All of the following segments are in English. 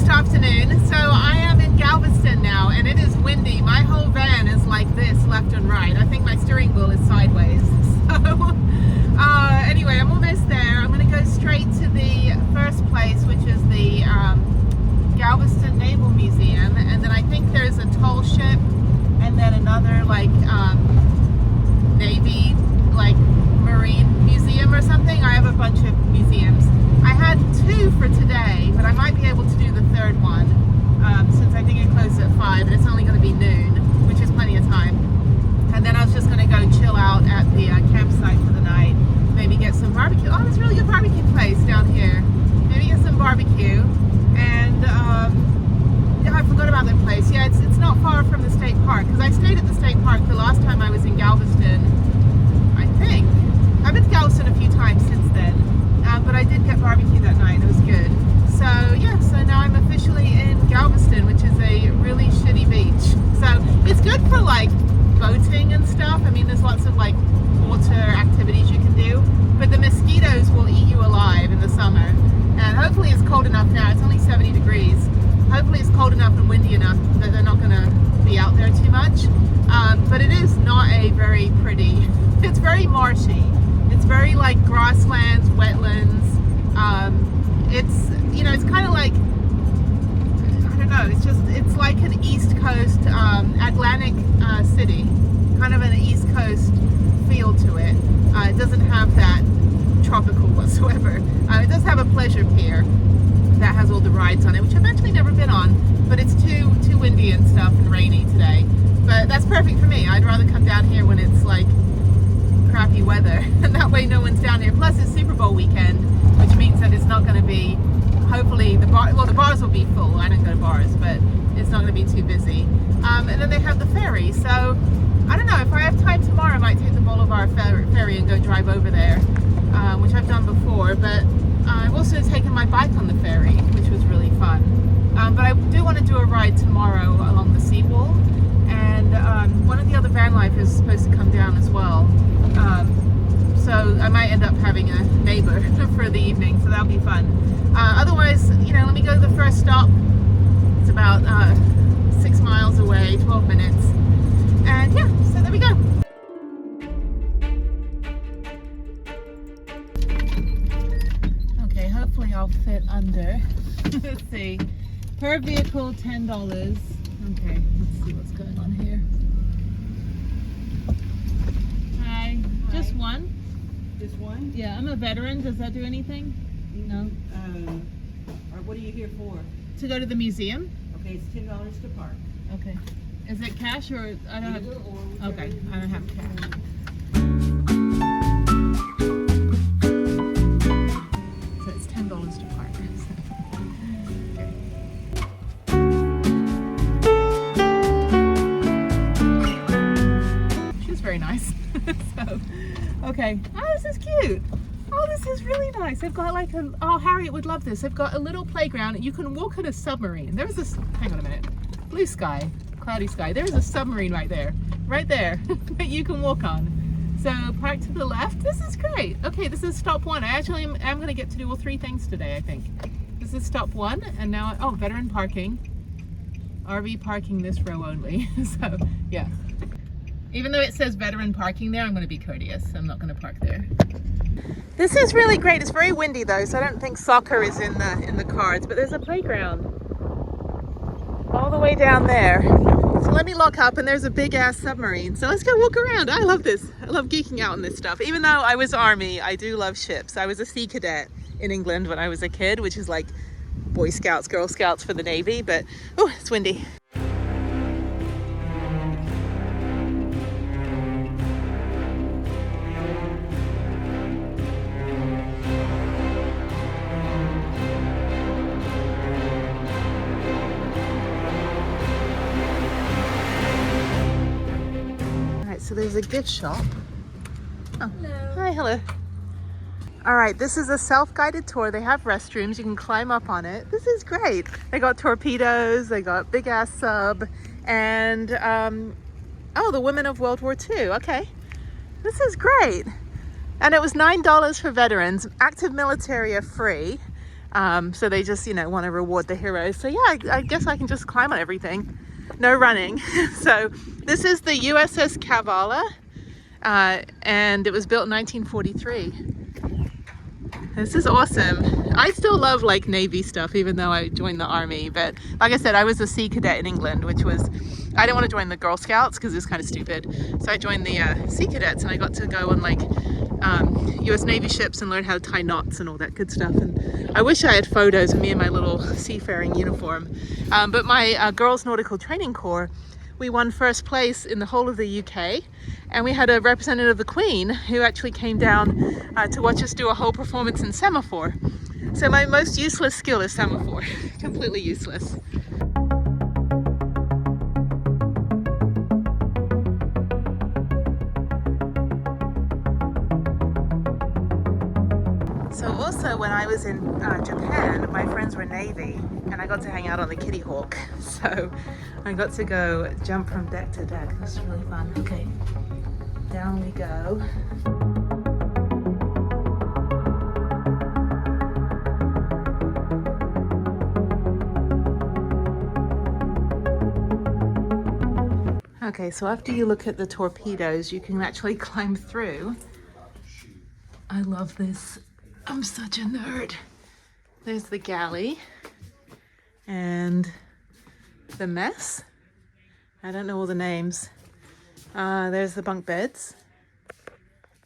almost afternoon, so I am in Galveston now, and it is windy. My whole van is like this, left and right. I think my steering wheel is sideways. So anyway, I'm almost there. I'm going to go straight to the first place, which is the Galveston Naval Museum, and then I think there's a toll ship, and then another like Navy, like Marine Museum or something. I have a bunch of museums. I had 2 for today, but I might be able to do the third one since I think it closes at 5 and it's only going to be noon, which is plenty of time. And then I was just going to go chill out at the campsite for the night, maybe get some barbecue. Oh, there's a really good barbecue place down here. Maybe get some barbecue. And yeah, I forgot about that place. Yeah, it's not far from the state park, because I stayed at the state park the last time I was in Galveston, I think. I've been to Galveston a few times since then. But I did get barbecue that night. It was good. So yeah, so now I'm officially in Galveston, which is a really shitty beach. So it's good for like boating and stuff. I mean, there's lots of like water activities you can do, but the mosquitoes will eat you alive in the summer. And hopefully it's cold enough now. It's only 70 degrees. Hopefully it's cold enough and windy enough that they're not going to be out there too much. But it is not a very pretty. It's very marshy. It's very like grasslands, wetlands. It's, you know, it's kind of like, I don't know, it's like an East Coast Atlantic city, kind of an East Coast feel to it. It doesn't have that tropical whatsoever. It does have a pleasure pier that has all the rides on it, which I've actually never been on, but it's too windy and stuff and rainy today. But that's perfect for me. I'd rather come down here when it's like crappy weather, and that way no one's down here. Plus it's Super Bowl weekend, which means that it's not going to be, hopefully the bars will be full. I don't go to bars, but it's not going to be too busy. And then they have the ferry, so I don't know, if I have time tomorrow I might take the Boulevard ferry and go drive over there, which I've done before. But I've also taken my bike on the ferry, which was really fun. But I do want to do a ride tomorrow along the seawall, and one of the other van life is supposed to come down as well. So I might end up having a neighbor for the evening, so that'll be fun. Otherwise, you know, let me go to the first stop. It's about 6 miles away, 12 minutes. And yeah, so there we go. Okay, hopefully I'll fit under. Let's see. Per vehicle, $10. Okay, let's see what's going on here. Hi. Just one? Just one? Yeah, I'm a veteran. Does that do anything? No. Or what are you here for? To go to the museum? Okay, it's $10 to park. Okay. Is it cash or I don't have? Okay, I don't have cash. So it's $10 to park. Okay. She's very nice. So, okay. Oh, this is cute. Oh, this is really nice. They've got like a, oh, Harriet would love this. They've got a little playground. You can walk on a submarine. There's this, hang on a minute. Blue sky, cloudy sky. There's a submarine right there that you can walk on. So park to the left. This is great. Okay, this is stop 1. I actually am going to get to do all 3 things today, I think. This is stop 1, and now, oh, veteran parking. RV parking this row only. So, yeah. Even though it says veteran parking there, I'm going to be courteous. I'm not going to park there. This is really great. It's very windy though, so I don't think soccer is in the cards, but there's a playground all the way down there. So let me lock up, and there's a big ass submarine. So let's go walk around. I love this. I love geeking out on this stuff. Even though I was Army, I do love ships. I was a sea cadet in England when I was a kid, which is like Boy Scouts, Girl Scouts for the Navy, but oh, it's windy. So there's a gift shop. Oh. Hello. Hi, hello. All right, this is a self-guided tour. They have restrooms. You can climb up on it. This is great. They got torpedoes. They got big ass sub, and oh, the women of World War II. Okay, this is great. And it was $9 for veterans. Active military are free. So they just, you know, want to reward the heroes. So yeah, I guess I can just climb on everything. No running. So this is the USS Kavala, and it was built in 1943. This is awesome. I still love like Navy stuff, even though I joined the Army. But like I said, I was a Sea Cadet in England, which was, I didn't want to join the Girl Scouts because it's kind of stupid. So I joined the Sea Cadets, and I got to go on like US Navy ships and learn how to tie knots and all that good stuff. And I wish I had photos of me in my little seafaring uniform. But my Girls Nautical Training Corps, we won first place in the whole of the UK, and we had a representative of the Queen who actually came down to watch us do a whole performance in semaphore. So my most useless skill is semaphore. Completely useless. So also when I was in Japan, my friends were Navy, and I got to hang out on the Kitty Hawk. So I got to go jump from deck to deck. It was really fun. Okay, down we go. Okay, so after you look at the torpedoes, you can actually climb through. I love this. I'm such a nerd. There's the galley and the mess. I don't know all the names. There's the bunk beds.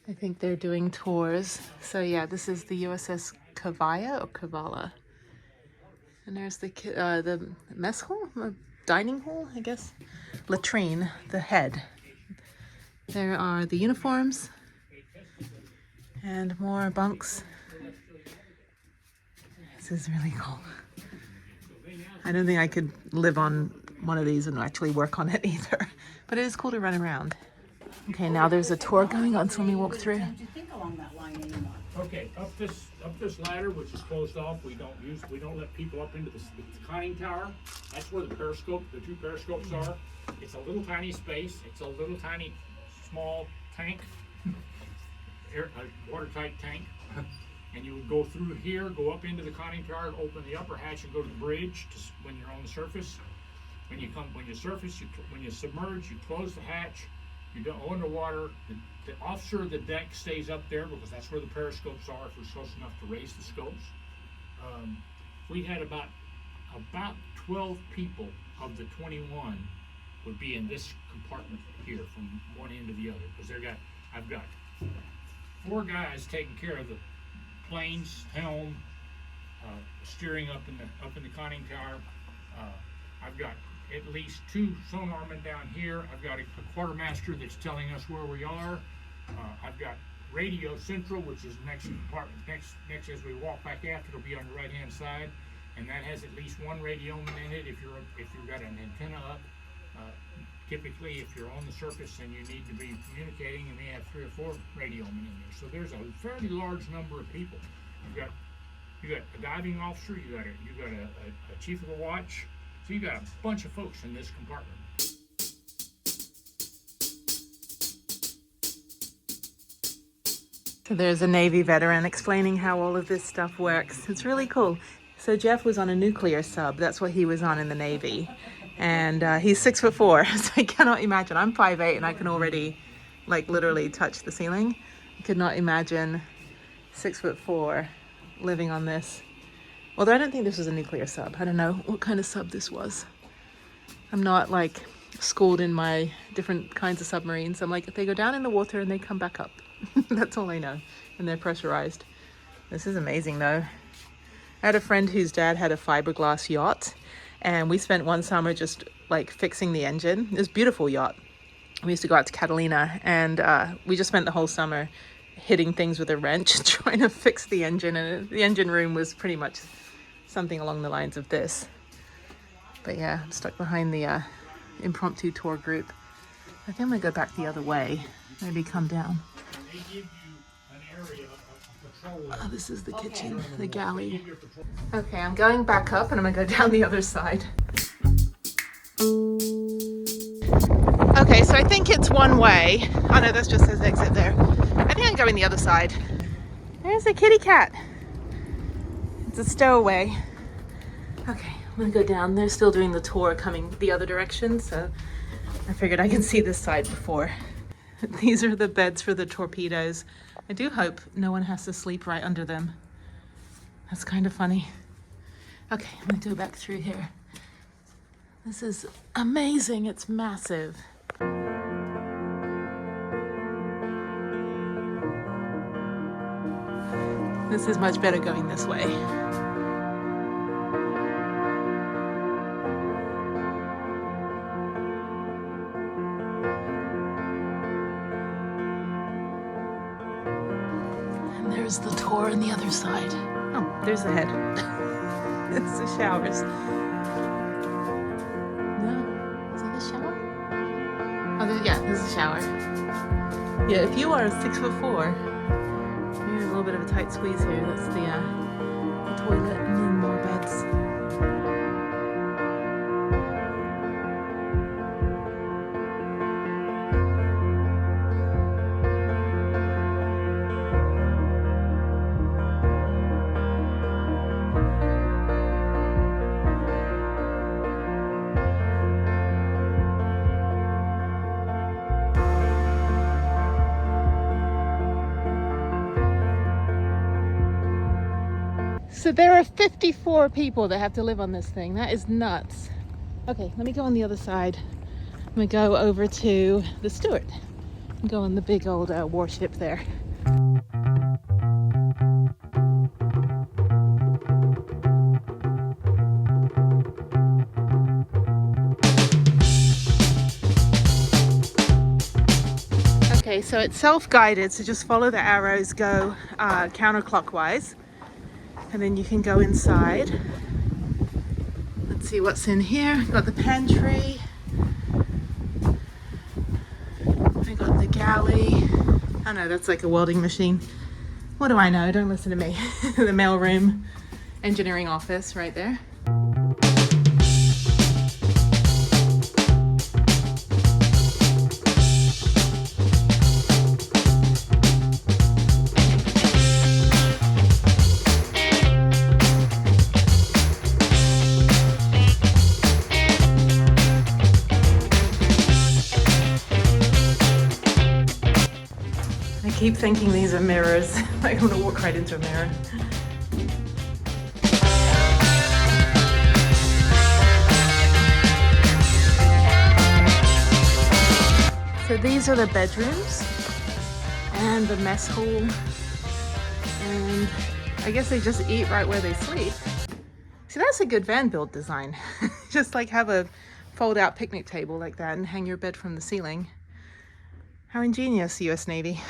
I think they're doing tours. So yeah, this is the USS Kavala or Kavala. And there's the mess hall, dining hall, I guess. Latrine, the head. There are the uniforms and more bunks. This is really cool. I don't think I could live on one of these and actually work on it either, but it is cool to run around. Okay, now there's a tour going on, so let me walk through. Okay, up this ladder, which is closed off, we don't let people up into the conning tower. That's where the two periscopes are. It's a little tiny space. It's a little tiny, small tank, a watertight tank. And you would go through here, go up into the conning tower, open the upper hatch, and go to the bridge when you're on the surface. When you surface, when you submerge, you close the hatch. You don't go underwater. The offshore of the deck stays up there because that's where the periscopes are if we're close enough to raise the scopes. We had about 12 people of the 21 would be in this compartment here from one end to the other, because I've got 4 guys taking care of the planes, helm, steering up in the conning tower. I've got at least 2 sonarmen down here. I've got a quartermaster that's telling us where we are. I've got radio central, which is next compartment, next as we walk back aft, it'll be on the right hand side, and that has at least 1 radioman in it. If you've got an antenna up, typically if you're on the surface and you need to be communicating, you may have 3 or 4 radiomen in there. So there's a fairly large number of people. You got a diving officer, you got a chief of the watch. So you got a bunch of folks in this compartment. So there's a Navy veteran explaining how all of this stuff works. It's really cool. So Jeff was on a nuclear sub. That's what he was on in the Navy. And he's 6'4", so I cannot imagine. I'm 5'8", and I can already like literally touch the ceiling. I could not imagine 6'4" living on this. Although I don't think this was a nuclear sub. I don't know what kind of sub this was. I'm not like schooled in my different kinds of submarines. I'm like, if they go down in the water and they come back up. That's all I know. And they're pressurized. This is amazing though. I had a friend whose dad had a fiberglass yacht, and we spent one summer just like fixing the engine. It was a beautiful yacht. We used to go out to Catalina, and we just spent the whole summer hitting things with a wrench trying to fix the engine, and the engine room was pretty much something along the lines of this. But yeah, I'm stuck behind the impromptu tour group. I think I'm gonna go back the other way, maybe come down. Oh, this is the kitchen, the galley. Okay, I'm going back up and I'm gonna go down the other side. Okay, so I think it's one way. Oh no, that's just his exit there. I think I'm going the other side. There's a kitty cat. It's a stowaway. Okay, I'm gonna go down. They're still doing the tour coming the other direction, so I figured I can see this side before. These are the beds for the torpedoes. I do hope no one has to sleep right under them. That's kind of funny. Okay, I'm gonna go back through here. This is amazing, it's massive. This is much better going this way. And there's the tour on the other side. Oh, there's the head. It's the showers. No, is that a shower? Oh, yeah, there's a shower. Yeah, if you are 6'4", a little bit of a tight squeeze here. That's the toilet and then more beds. So there are 54 people that have to live on this thing. That is nuts. Okay, let me go on the other side. I'm gonna go over to the Stewart and go on the big old warship there. Okay, so it's self-guided, so just follow the arrows, go counterclockwise. And then you can go inside. Let's see what's in here. Got the pantry. We got the galley. Oh no, that's like a welding machine. What do I know? Don't listen to me. The mailroom, engineering office right there. I keep thinking these are mirrors. I'm gonna walk right into a mirror. So these are the bedrooms and the mess hall. And I guess they just eat right where they sleep. See, that's a good van build design. Just like have a fold out picnic table like that and hang your bed from the ceiling. How ingenious, US Navy.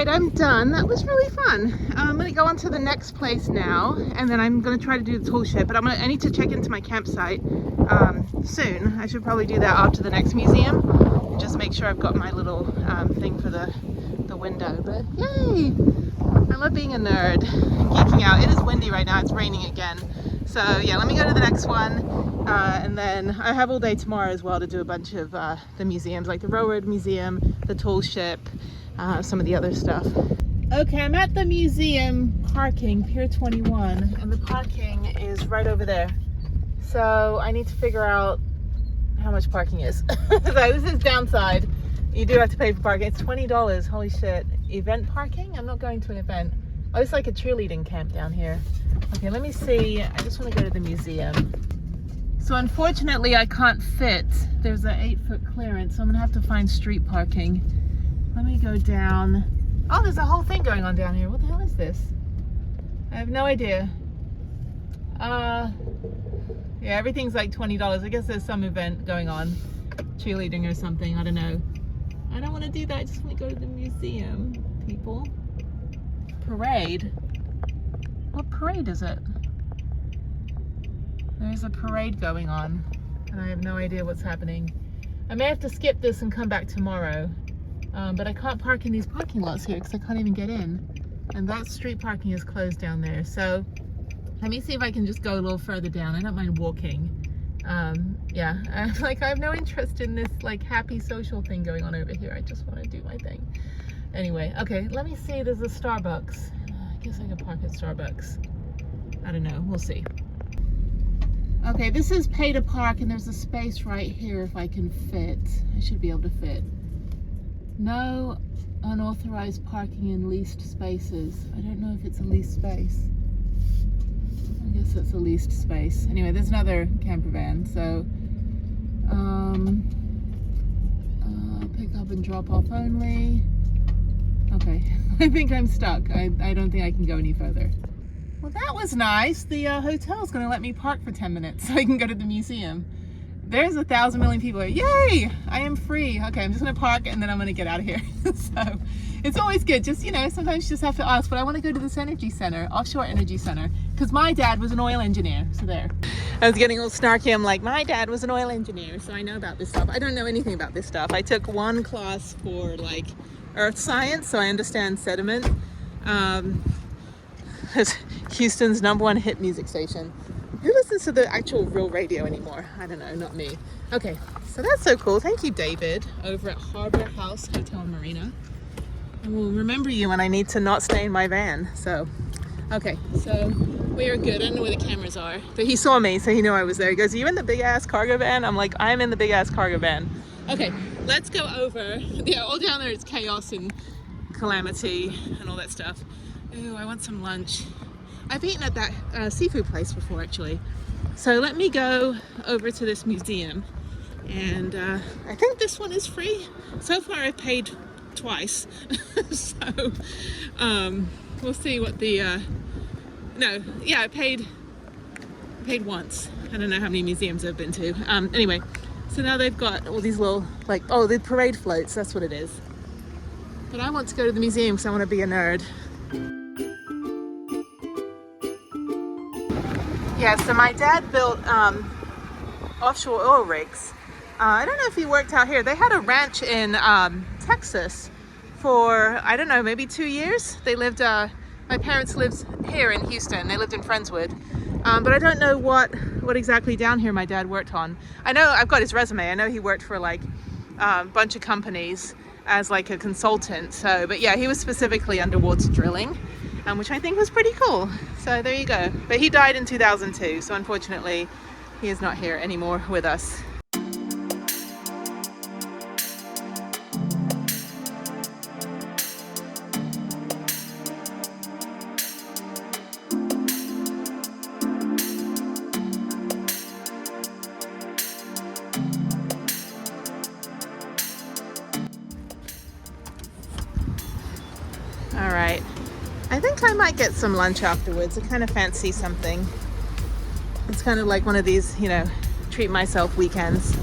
I'm done. That was really fun. I'm gonna go on to the next place now, and then I'm gonna try to do the tool shed, but I need to check into my campsite soon. I should probably do that after the next museum and just make sure I've got my little thing for the window. But yay! I love being a nerd, geeking out. It is windy right now. It's raining again. So yeah, let me go to the next one, and then I have all day tomorrow as well to do a bunch of the museums, like the Railroad Museum, the tool ship, some of the other stuff. Okay, I'm at the museum parking, Pier 21, and the parking is right over there. So I need to figure out how much parking is. So this is downside. You do have to pay for parking. It's $20, holy shit. Event parking? I'm not going to an event. Oh, it's like a cheerleading camp down here. Okay, let me see. I just want to go to the museum. So unfortunately I can't fit. There's an 8-foot clearance, so I'm gonna have to find street parking. Let me go down. Oh, there's a whole thing going on down here. What the hell is this? I have no idea. Yeah, everything's like $20. I guess there's some event going on. Cheerleading or something, I don't know. I don't want to do that, I just want to go to the museum, people. Parade? What parade is it? There's a parade going on, and I have no idea what's happening. I may have to skip this and come back tomorrow, but I can't park in these parking lots here because I can't even get in. And that street parking is closed down there, so let me see if I can just go a little further down. I don't mind walking. Yeah, I have no interest in this like happy social thing going on over here. I just want to do my thing. Anyway, okay, let me see. There's a Starbucks. I guess I can park at Starbucks. I don't know, we'll see. Okay, this is pay to park, and there's a space right here if I can fit. I should be able to fit. No unauthorized parking in leased spaces. I don't know if it's a leased space. I guess it's a leased space. Anyway, there's another camper van, so pick up and drop off only. Okay, I think I'm stuck. I don't think I can go any further. Well, that was nice. The hotel's gonna let me park for 10 minutes so I can go to the museum. There's 1,000 million people here. Yay! I am free. Okay, I'm just gonna park and then I'm gonna get out of here. So it's always good. Just, you know, sometimes you just have to ask, but I want to go to this energy center, offshore energy center, because my dad was an oil engineer. So there. I was getting all snarky. I'm like, my dad was an oil engineer, so I know about this stuff. I don't know anything about this stuff. I took one class for like earth science, so I understand sediment. Houston's #1 hit music station. Who listens to the actual real radio anymore? I don't know, not me. Okay, so that's so cool. Thank you, David, over at Harbor House Hotel and Marina. I will remember you when I need to not stay in my van. So, okay, so we are good. I don't know where the cameras are, but he saw me, so he knew I was there. He goes, "Are you in the big ass cargo van?" I'm like, I'm in the big ass cargo van. Okay, let's go over. Yeah, all down there is chaos and calamity and all that stuff. Ooh, I want some lunch. I've eaten at that seafood place before, actually. So let me go over to this museum, and I think this one is free. So far I've paid twice. So we'll see what the no, yeah, I paid once. I don't know how many museums I've been to. Anyway, so now they've got all these little, like, oh, the parade floats, that's what it is. But I want to go to the museum because I want to be a nerd. Yeah, so my dad built offshore oil rigs. I don't know if he worked out here. They had a ranch in Texas for, I don't know, maybe 2 years. They lived, my parents lived here in Houston. They lived in Friendswood. But I don't know what exactly down here my dad worked on. I know, I've got his resume. I know he worked for like a bunch of companies as like a consultant. So, but yeah, he was specifically underwater drilling, which I think was pretty cool. So there you go. But he died in 2002. So unfortunately, he is not here anymore with us. All right, I think I might get some lunch afterwards. I kind of fancy something. It's kind of like one of these, you know, treat myself weekends.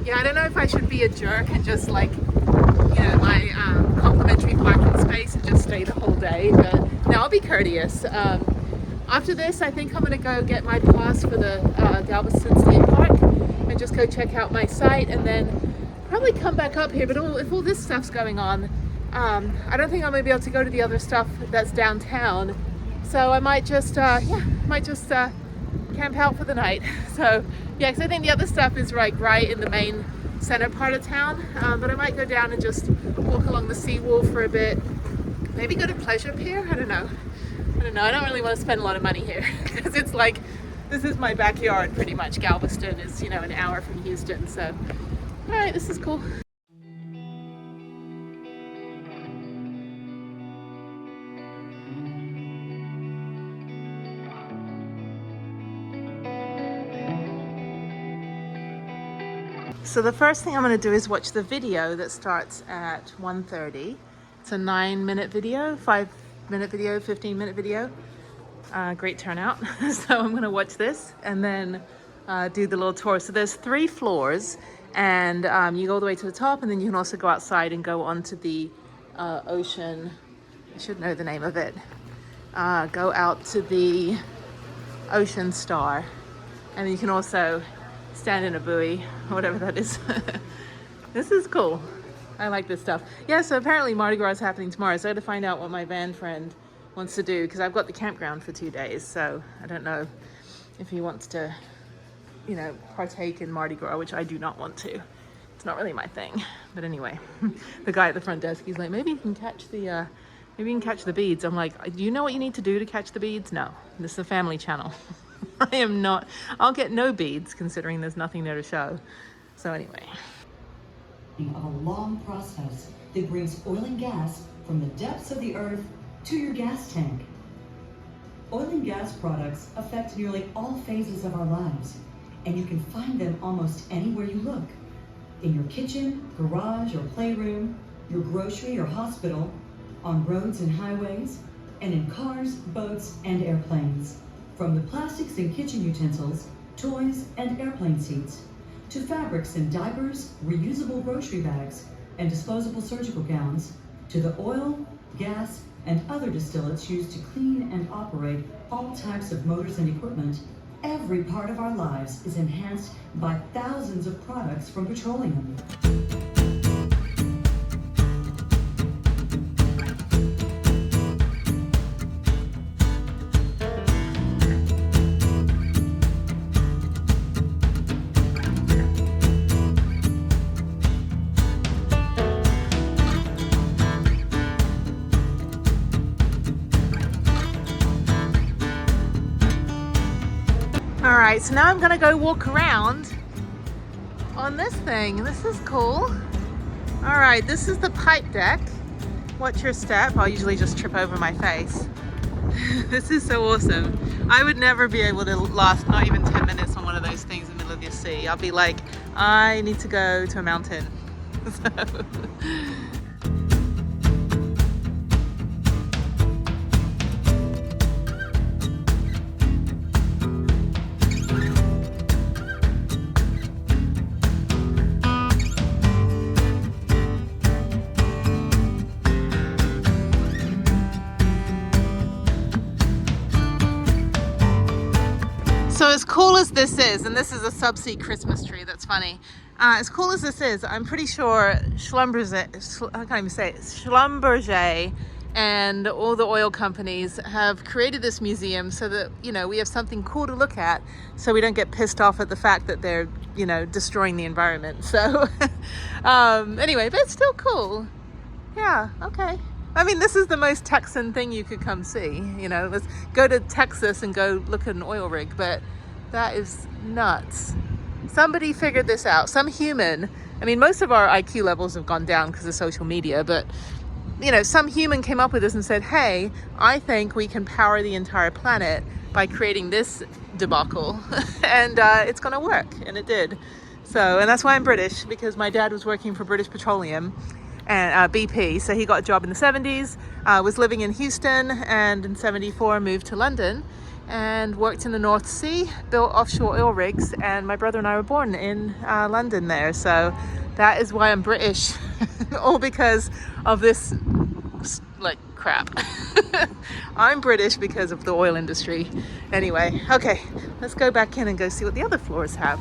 Yeah, I don't know if I should be a jerk and just like, you know, my complimentary parking space and just stay the whole day, but no, I'll be courteous. After this, I think I'm gonna go get my pass for the Galveston State Park and just go check out my site, and then probably come back up here. But if all this stuff's going on, I don't think I'm gonna be able to go to the other stuff that's downtown. So I might just, camp out for the night. So yeah, because I think the other stuff is like right in the main center part of town. But I might go down and just walk along the seawall for a bit. Maybe go to Pleasure Pier. I don't know. I don't really want to spend a lot of money here because it's like, this is my backyard pretty much. Galveston is, you know, an hour from Houston. So, all right, this is cool. So the first thing I'm going to do is watch the video that starts at 1:30. It's a 9-minute video, 5-minute video, 15-minute video. Great turnout. So I'm going to watch this and then do the little tour. So there's 3 floors, and you go all the way to the top, and then you can also go outside and go onto the ocean. I should know the name of it. Go out to the Ocean Star, and then you can also stand in a buoy, whatever that is. This is cool. I like this stuff. Yeah, so apparently Mardi Gras is happening tomorrow, so I had to find out what my band friend wants to do, because I've got the campground for 2 days, so I don't know if he wants to, you know, partake in Mardi Gras, which I do not want to. It's not really my thing. But anyway, the guy at the front desk, he's like, maybe you can catch the beads. I'm like, do you know what you need to do to catch the beads? No, this is a family channel. I am not, I'll get no beads considering there's nothing there to show. So anyway. Of a long process that brings oil and gas from the depths of the earth to your gas tank. Oil and gas products affect nearly all phases of our lives, and you can find them almost anywhere you look. In your kitchen, garage, or playroom, your grocery or hospital, on roads and highways, and in cars, boats, and airplanes. From the plastics in kitchen utensils, toys, and airplane seats, to fabrics and diapers, reusable grocery bags, and disposable surgical gowns, to the oil, gas, and other distillates used to clean and operate all types of motors and equipment, every part of our lives is enhanced by thousands of products from petroleum. All right, so now I'm gonna go walk around on this thing. This is cool. All right, this is the pipe deck. Watch your step. I'll usually just trip over my face. This is so awesome. I would never be able to last not even 10 minutes on one of those things in the middle of the sea. I'll be like, I need to go to a mountain. So. So as cool as this is, and this is a subsea Christmas tree, that's funny. As cool as this is, I'm pretty sure Schlumberger and all the oil companies have created this museum so that, you know, we have something cool to look at, so we don't get pissed off at the fact that they're, you know, destroying the environment. So anyway, but it's still cool. Yeah, okay. I mean, this is the most Texan thing you could come see. You know, let's go to Texas and go look at an oil rig, but that is nuts. Somebody figured this out, some human. I mean, most of our IQ levels have gone down because of social media, but you know, some human came up with this and said, hey, I think we can power the entire planet by creating this debacle. And it's gonna work, and it did. So, and that's why I'm British, because my dad was working for British Petroleum and BP, so he got a job in the 70s, was living in Houston, and in 74 moved to London and worked in the North Sea, built offshore oil rigs, and my brother and I were born in London there. So that is why I'm British. All because of this like crap. I'm British because of the oil industry. Anyway, okay, let's go back in and go see what the other floors have.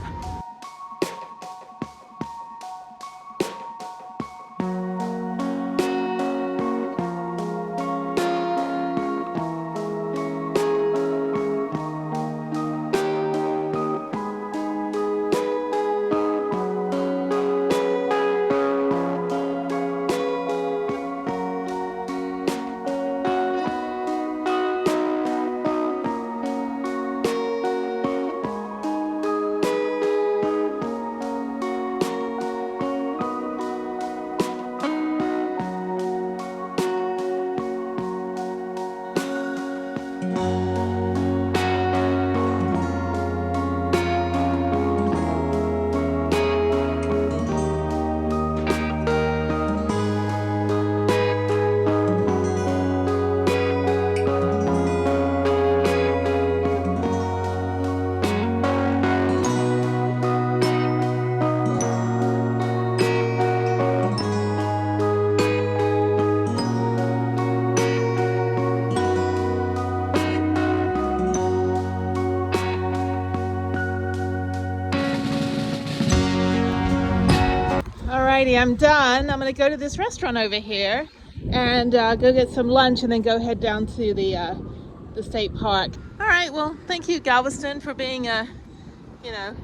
Alrighty, I'm done. I'm gonna go to this restaurant over here and go get some lunch and then go head down to the state park. All right, well, thank you, Galveston, for being you know,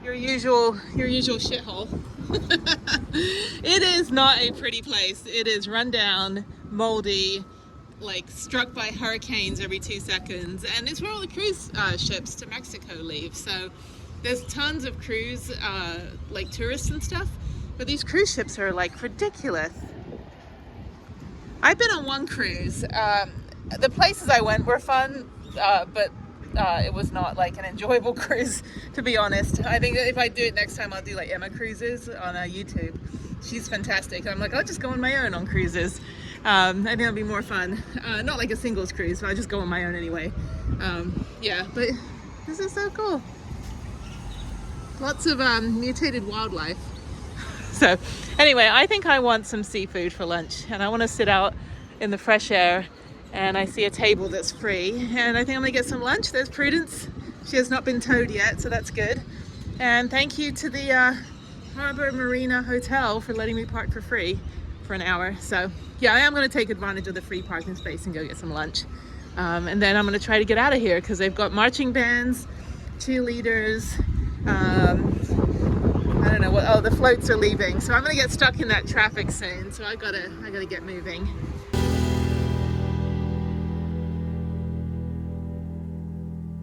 your usual shithole. It is not a pretty place. It is run down, moldy, like struck by hurricanes every 2 seconds, and it's where all the cruise ships to Mexico leave. So there's tons of cruise, like tourists and stuff, but these cruise ships are like ridiculous. I've been on one cruise. The places I went were fun, but it was not like an enjoyable cruise, to be honest. I think that if I do it next time, I'll do like Emma Cruises on YouTube. She's fantastic. I'm like, I'll just go on my own on cruises. I think it'll be more fun. Not like a singles cruise, but I'll just go on my own anyway. Yeah, but this is so cool. Lots of mutated wildlife. So anyway, I think I want some seafood for lunch, and I want to sit out in the fresh air, and I see a table that's free, and I think I'm gonna get some lunch. There's Prudence. She has not been towed yet, so that's good. And thank you to the Harbor Marina Hotel for letting me park for free for an hour. So yeah, I am gonna take advantage of the free parking space and go get some lunch. And then I'm gonna try to get out of here because they've got marching bands, cheerleaders, I don't know what, oh, the floats are leaving. So I'm gonna get stuck in that traffic soon. So I gotta get moving.